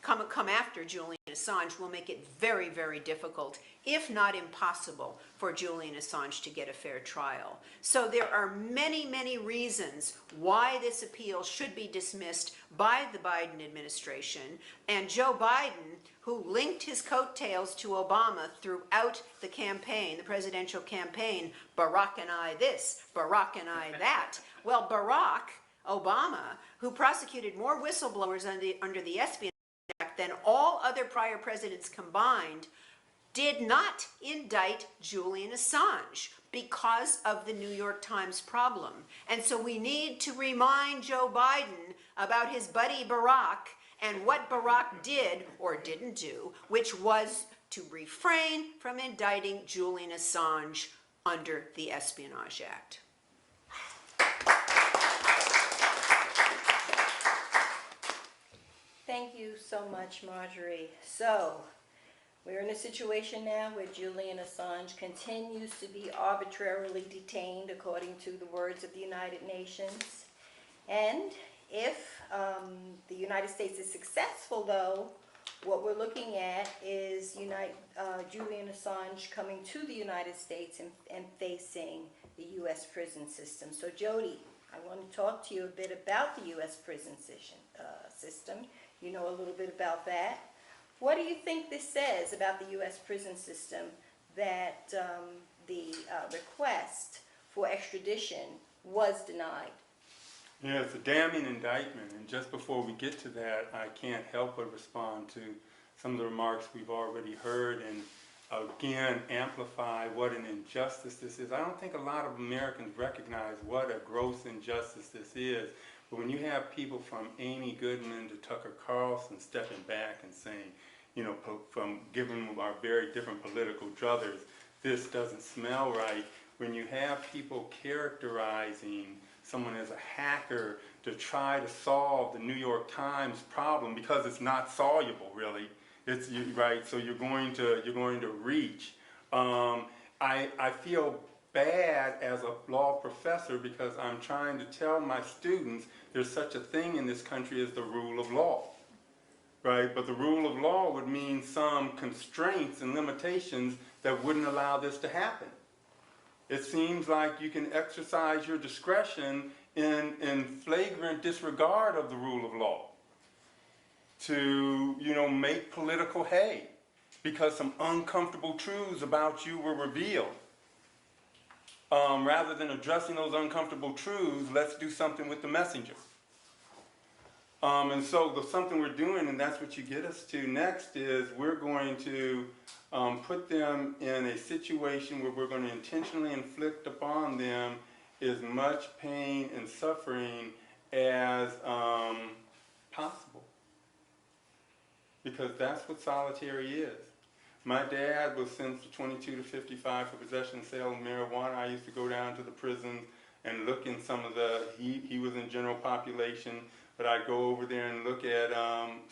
Speaker 3: come after Julian Assange, will make it very, very difficult, if not impossible, for Julian Assange to get a fair trial. So there are many, many reasons why this appeal should be dismissed by the Biden administration. And Joe Biden, who linked his coattails to Obama throughout the campaign, the presidential campaign, Barack and I this, Barack and I that. Well, Barack Obama, who prosecuted more whistleblowers under the Espionage Act than all other prior presidents combined, did not indict Julian Assange because of the New York Times problem. And so we need to remind Joe Biden about his buddy Barack and what Barack did or didn't do, which was to refrain from indicting Julian Assange under the Espionage Act.
Speaker 1: Thank you so much, Marjorie. So, we're in a situation now where Julian Assange continues to be arbitrarily detained according to the words of the United Nations. And if the United States is successful, though, what we're looking at is Julian Assange coming to the United States and facing the U.S. prison system. So, Jody, I want to talk to you a bit about the U.S. prison system. You know a little bit about that. What do you think this says about the U.S. prison system that the request for extradition was denied?
Speaker 4: Yeah, it's a damning indictment, and just before we get to that, I can't help but respond to some of the remarks we've already heard and again amplify what an injustice this is. I don't think a lot of Americans recognize what a gross injustice this is, but when you have people from Amy Goodman to Tucker Carlson stepping back and saying, you know, from giving our very different political druthers, this doesn't smell right. When you have people characterizing someone as a hacker to try to solve the New York Times problem because it's not soluble, really. It's right. So you're going to reach. I feel bad as a law professor because I'm trying to tell my students there's such a thing in this country as the rule of law. Right, but the rule of law would mean some constraints and limitations that wouldn't allow this to happen. It seems like you can exercise your discretion in flagrant disregard of the rule of law to, you know, make political hay because some uncomfortable truths about you were revealed. Rather than addressing those uncomfortable truths, let's do something with the messenger. And so something we're doing, and that's what you get us to next, is we're going to put them in a situation where we're going to intentionally inflict upon them as much pain and suffering as possible. Because that's what solitary is. My dad was sentenced to 22 to 55 for possession and sale of marijuana. I used to go down to the prison and look in some of he was in general population, but I'd go over there and look at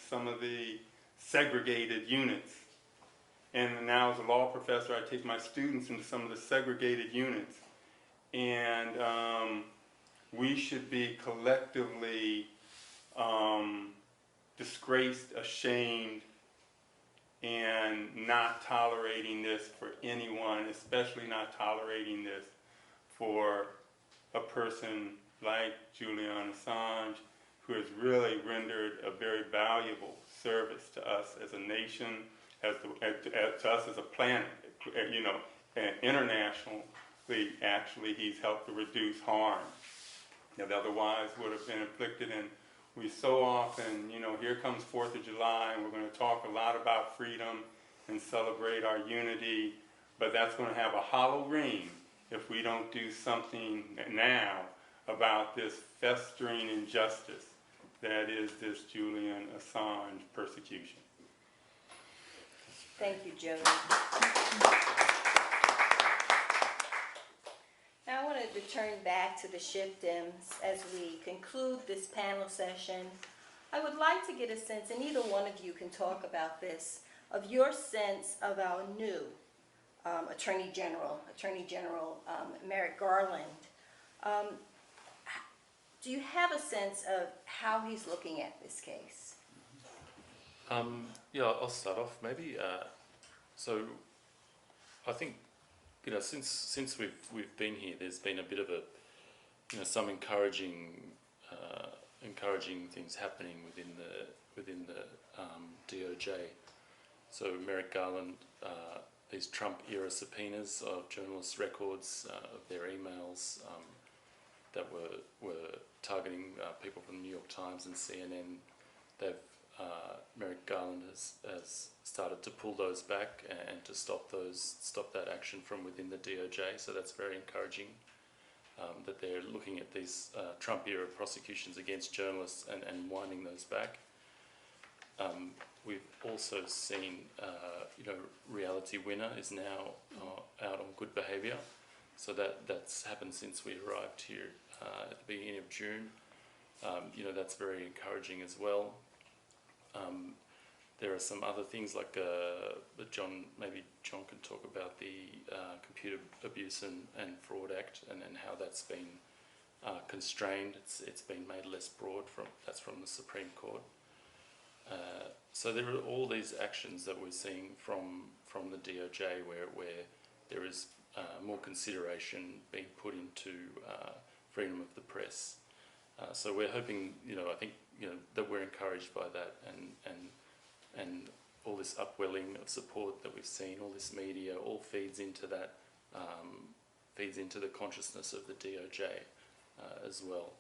Speaker 4: some of the segregated units. And now as a law professor, I take my students into some of the segregated units. And we should be collectively disgraced, ashamed, and not tolerating this for anyone, especially not tolerating this for a person like Julian Assange, who has really rendered a very valuable service to us as a nation, to us as a planet, and internationally. Actually, he's helped to reduce harm that otherwise would have been inflicted. And we so often, here comes 4th of July, and we're going to talk a lot about freedom and celebrate our unity, but that's going to have a hollow ring if we don't do something now about this festering injustice that is this Julian Assange persecution.
Speaker 1: Thank you, Jody. Now I wanted to turn back to the Shiptons as we conclude this panel session. I would like to get a sense, and either one of you can talk about this, of your sense of our new Attorney General Merrick Garland. Do you have a sense of how he's looking at this case?
Speaker 5: Yeah, I'll start off maybe. So I think, since we've been here, there's been a bit of a, some encouraging things happening within the DOJ. So Merrick Garland, these Trump-era subpoenas of journalists' records of their emails that were targeting people from the New York Times and CNN. Merrick Garland has started to pull those back and to stop that action from within the DOJ. So that's very encouraging that they're looking at these Trump-era prosecutions against journalists and winding those back. We've also seen, Reality Winner is now out on good behaviour. So that's happened since we arrived here at the beginning of June. That's very encouraging as well. There are some other things like that John can talk about the Computer Abuse and Fraud Act and how that's been constrained. It's been made less broad that's from the Supreme Court. So there are all these actions that we're seeing from the DOJ where there is more consideration being put into freedom of the press. So we're hoping, I think, that we're encouraged by that and all this upwelling of support that we've seen, all this media, all feeds into that, feeds into the consciousness of the DOJ as well.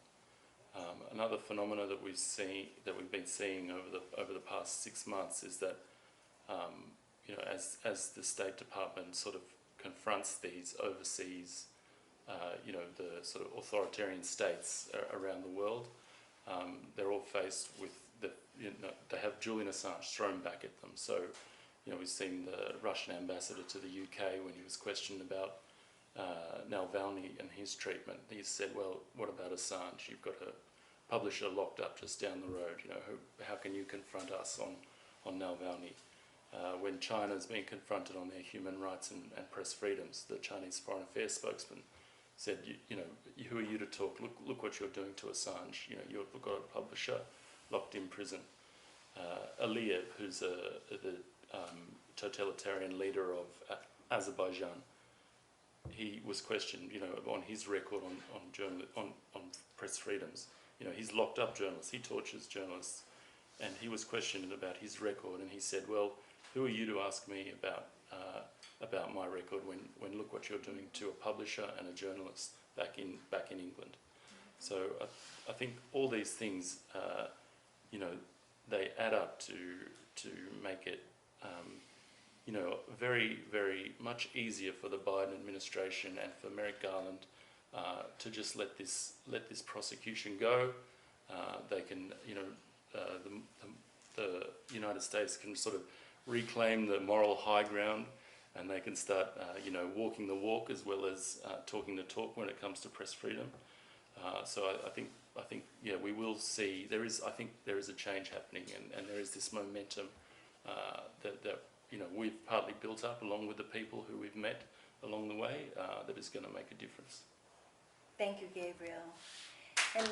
Speaker 5: Another phenomena that we've been seeing over the past 6 months is that, as the State Department sort of confronts these overseas, the sort of authoritarian states around the world, they're all faced with they have Julian Assange thrown back at them. So, we've seen the Russian ambassador to the UK when he was questioned about Navalny and his treatment. He said, well, what about Assange? You've got a publisher locked up just down the road. How can you confront us on Navalny? When China's being confronted on their human rights and press freedoms, the Chinese Foreign Affairs spokesman said, who are you to talk? Look what you're doing to Assange. You've got a publisher locked in prison. Aliyev, who's the totalitarian leader of Azerbaijan, he was questioned, on his record on press freedoms. He's locked up journalists, he tortures journalists, and he was questioned about his record, and he said, well, who are you to ask me about my record when look what you're doing to a publisher and a journalist back in England. So I think all these things, they add up to make it, very, very much easier for the Biden administration and for Merrick Garland to just let this prosecution go. They can, the United States can sort of reclaim the moral high ground, and they can start, walking the walk as well as talking the talk when it comes to press freedom. So I think, we will see. There is a change happening, and there is this momentum that we've partly built up along with the people who we've met along the way that is going to make a difference.
Speaker 1: Thank you, Gabriel. And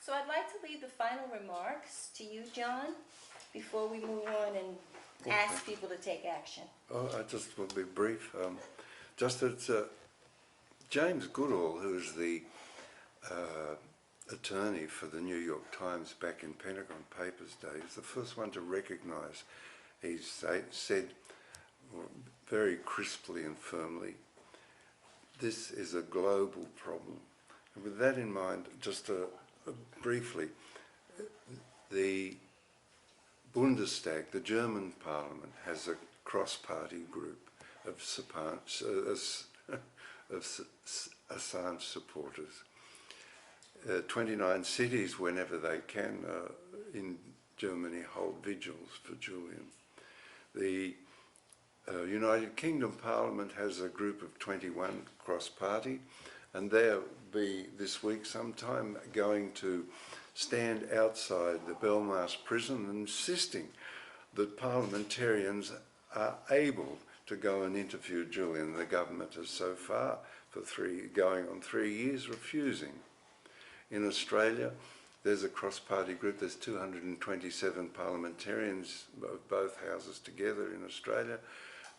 Speaker 1: So I'd like to leave the final remarks to you, John, before we move on and ask people to take action.
Speaker 6: Oh, I just will be brief. Just that James Goodall, who is the attorney for the New York Times back in Pentagon Papers days, the first one to recognise, he said very crisply and firmly, this is a global problem. And with that in mind, just briefly, the Bundestag, the German parliament, has a cross-party group of Assange supporters. 29 cities, whenever they can, in Germany, hold vigils for Julian. The United Kingdom Parliament has a group of 21 cross-party, and they'll be this week sometime going to stand outside the Belmarsh prison insisting that parliamentarians are able to go and interview Julian. The government has so far, for going on 3 years, refusing. In Australia, there's a cross-party group. There's 227 parliamentarians of both houses together in Australia.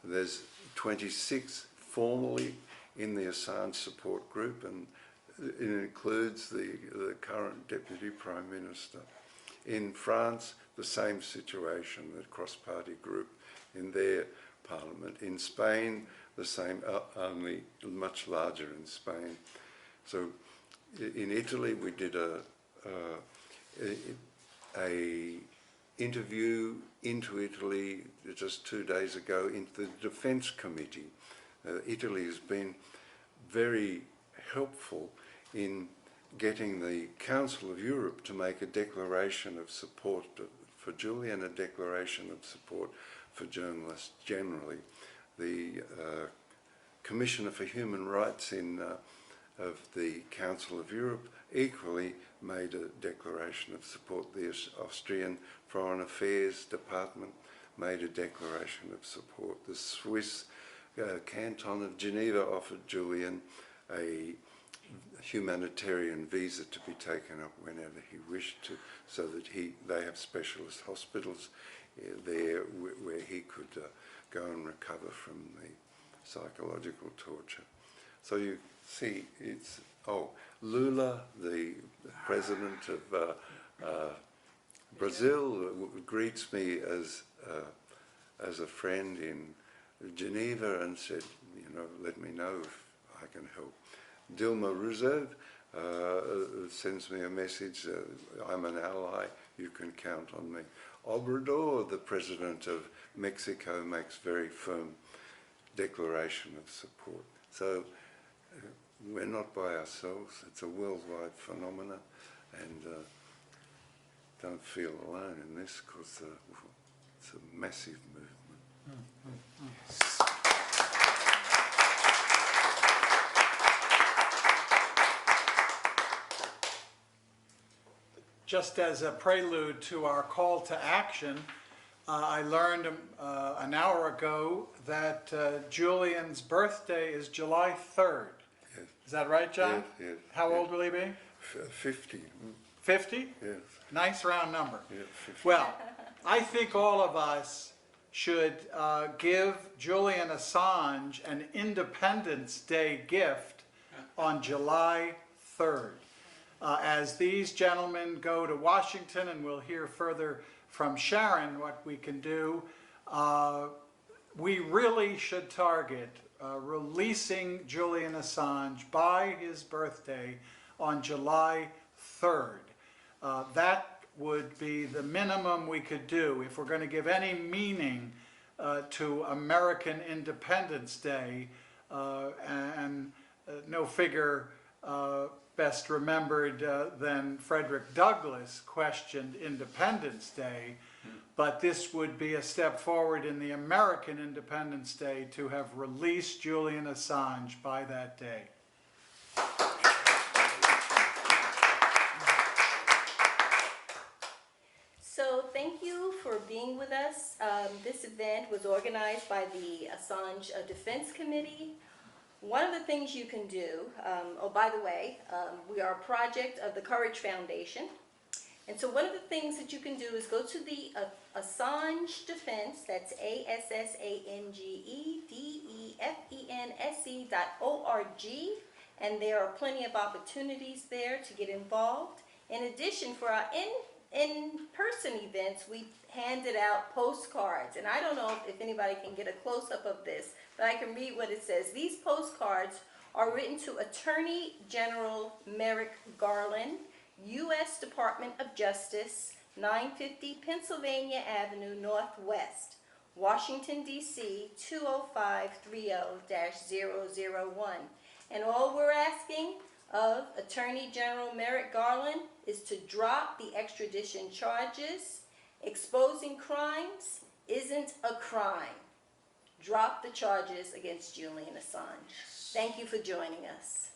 Speaker 6: There's 26 formally in the Assange support group, and it includes the current Deputy Prime Minister. In France, the same situation, the cross-party group in their parliament. In Spain, the same, only much larger in Spain. So in Italy, we did a interview into Italy just 2 days ago into the Defence Committee. Italy has been very helpful in getting the Council of Europe to make a declaration of support for Julian, a declaration of support for journalists generally. The Commissioner for Human Rights of the Council of Europe equally made a declaration of support. The Austrian Foreign Affairs Department made a declaration of support. The Swiss Canton of Geneva offered Julian a humanitarian visa to be taken up whenever he wished to, so that they have specialist hospitals there where he could go and recover from the psychological torture. So you see, it's Lula, the president of Brazil, greets me as a friend in Geneva and said, let me know if I can help. Dilma Rousseff sends me a message, I'm an ally, you can count on me. Obrador, the president of Mexico, makes very firm declaration of support. So we're not by ourselves, it's a worldwide phenomenon, and don't feel alone in this, because it's a massive movement.
Speaker 2: Just as a prelude to our call to action, I learned an hour ago that Julian's birthday is July 3rd.
Speaker 6: Yes.
Speaker 2: Is that right, John?
Speaker 6: Yes, yes.
Speaker 2: How
Speaker 6: yes.
Speaker 2: old will he be?
Speaker 6: 50.
Speaker 2: 50?
Speaker 6: Yes.
Speaker 2: Nice round number.
Speaker 6: Yeah, 50.
Speaker 2: Well, I think all of us should give Julian Assange an Independence Day gift on July 3rd. As these gentlemen go to Washington, and we'll hear further from Sharon what we can do, we really should target releasing Julian Assange by his birthday on July 3rd. That would be the minimum we could do if we're going to give any meaning to American Independence Day, and no figure best remembered than Frederick Douglass questioned Independence Day, but this would be a step forward in the American Independence Day to have released Julian Assange by that day.
Speaker 1: So thank you for being with us. This event was organized by the Assange Defense Committee. One of the things you can do, oh, by the way, we are a project of the Courage Foundation. And so one of the things that you can do is go to the Assange Defense, that's ASSANGEDEFENSE.org, and there are plenty of opportunities there to get involved. In addition, for our in-person events, we handed out postcards, and I don't know if anybody can get a close-up of this, but I can read what it says. These postcards are written to Attorney General Merrick Garland, U.S. Department of Justice, 950 Pennsylvania Avenue Northwest, Washington, D.C. 20530-001. And all we're asking of Attorney General Merrick Garland is to drop the extradition charges. Exposing crimes isn't a crime. Drop the charges against Julian Assange. Thank you for joining us.